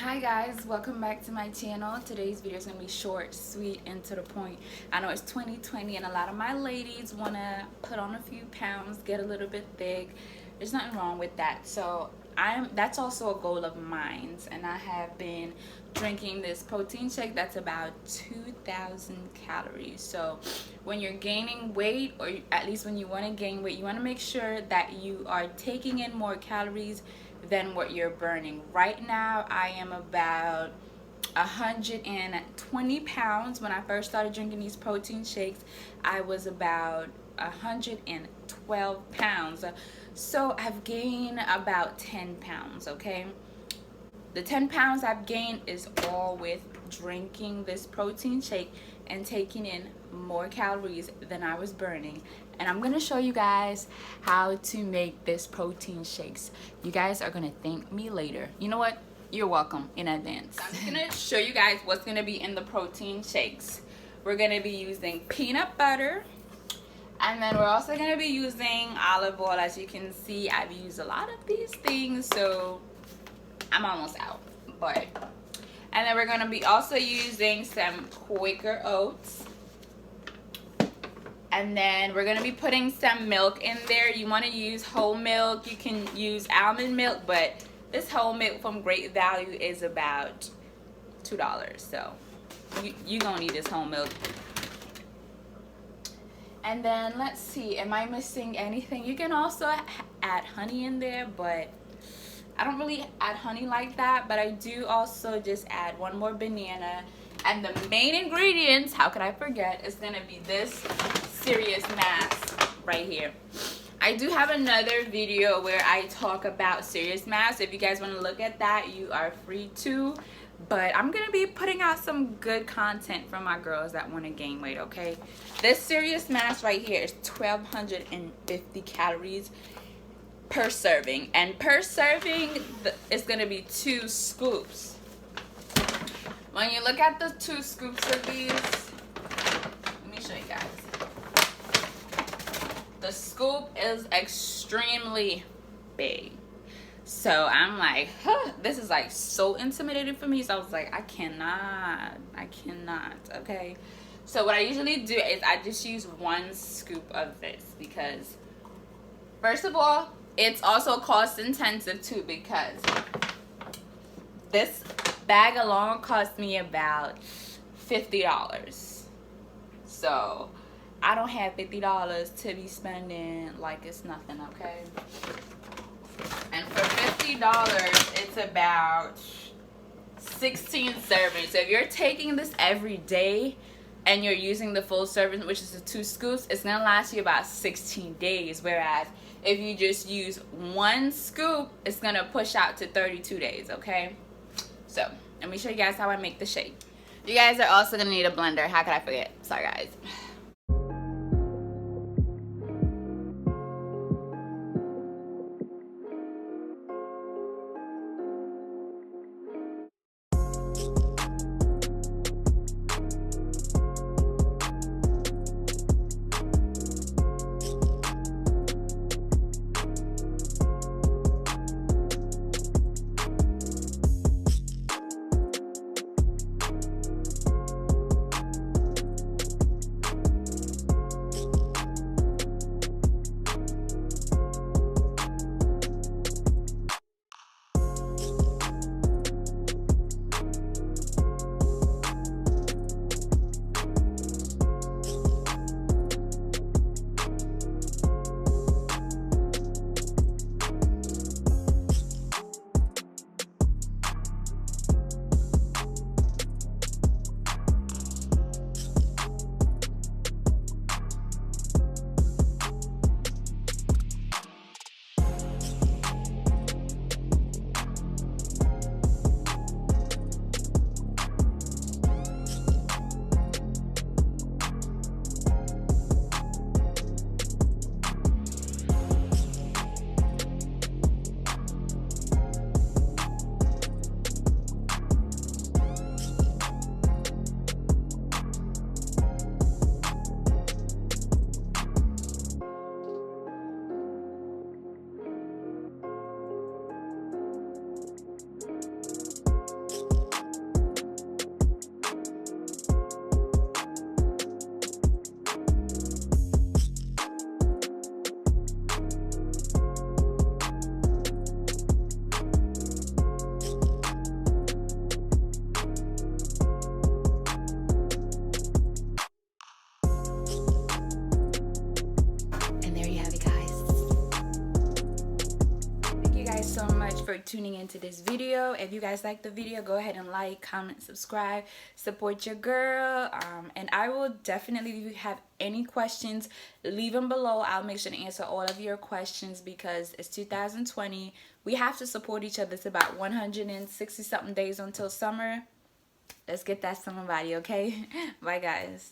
Hi guys, welcome back to my channel. Today's video is going to be short, sweet, and to the point. I know it's 2020 and a lot of my ladies want to put on a few pounds, get a little bit thick. There's nothing wrong with that. So that's also a goal of mine, and I have been drinking this protein shake that's about 2,000 calories. So when you're gaining weight, or at least when you want to gain weight, you want to make sure that you are taking in more calories than what you're burning. Right now I am about 120 pounds. When I first started drinking these protein shakes, I was about 112 pounds. So I've gained about 10 pounds, okay? The 10 pounds I've gained is all with drinking this protein shake and taking in more calories than I was burning. And I'm gonna show you guys how to make this protein shakes. You guys are gonna thank me later. You know what? You're welcome in advance. I'm gonna show you guys what's gonna be in the protein shakes. We're gonna be using peanut butter, and then we're also gonna be using olive oil. As you can see, I've used a lot of these things, so I'm almost out. And then we're gonna be also using some Quaker oats. And then we're gonna be putting some milk in there. You wanna use whole milk. You can use almond milk, but this whole milk from Great Value is about $2. So you gonna need this whole milk. And then let's see, am I missing anything? You can also add honey in there, but I don't really add honey like that, but I do also just add one more banana. And the main ingredients, how could I forget, is gonna be this serious mask right here. I do have another video where I talk about serious masks. If you guys want to look at that, you are free to. But I'm gonna be putting out some good content for my girls that want to gain weight, okay? This serious mask right here is 1,250 calories per serving, and per serving is gonna be 2 scoops. When you look at the 2 scoops of these, let me show you guys. The scoop is extremely big. So I'm like, huh, this is like so intimidating for me. So I was like, I cannot, okay? So what I usually do is I just use 1 scoop of this, because first of all, it's also cost intensive too, because this bag alone cost me about $50. So I don't have $50 to be spending like it's nothing, okay? And for $50, it's about 16 servings. So if you're taking this every day and you're using the full serving, which is the 2 scoops, it's gonna last you about 16 days. Whereas if you just use 1 scoop, it's gonna push out to 32 days, okay? So let me show you guys how I make the shake. You guys are also gonna need a blender. How could I forget? Sorry guys. for tuning into this video. If you guys like the video, go ahead and like, comment, subscribe, support your girl. And I will definitely, if you have any questions, leave them below. I'll make sure to answer all of your questions because it's 2020. We have to support each other. It's about 160 something days until summer. Let's get that summer body, okay? Bye guys.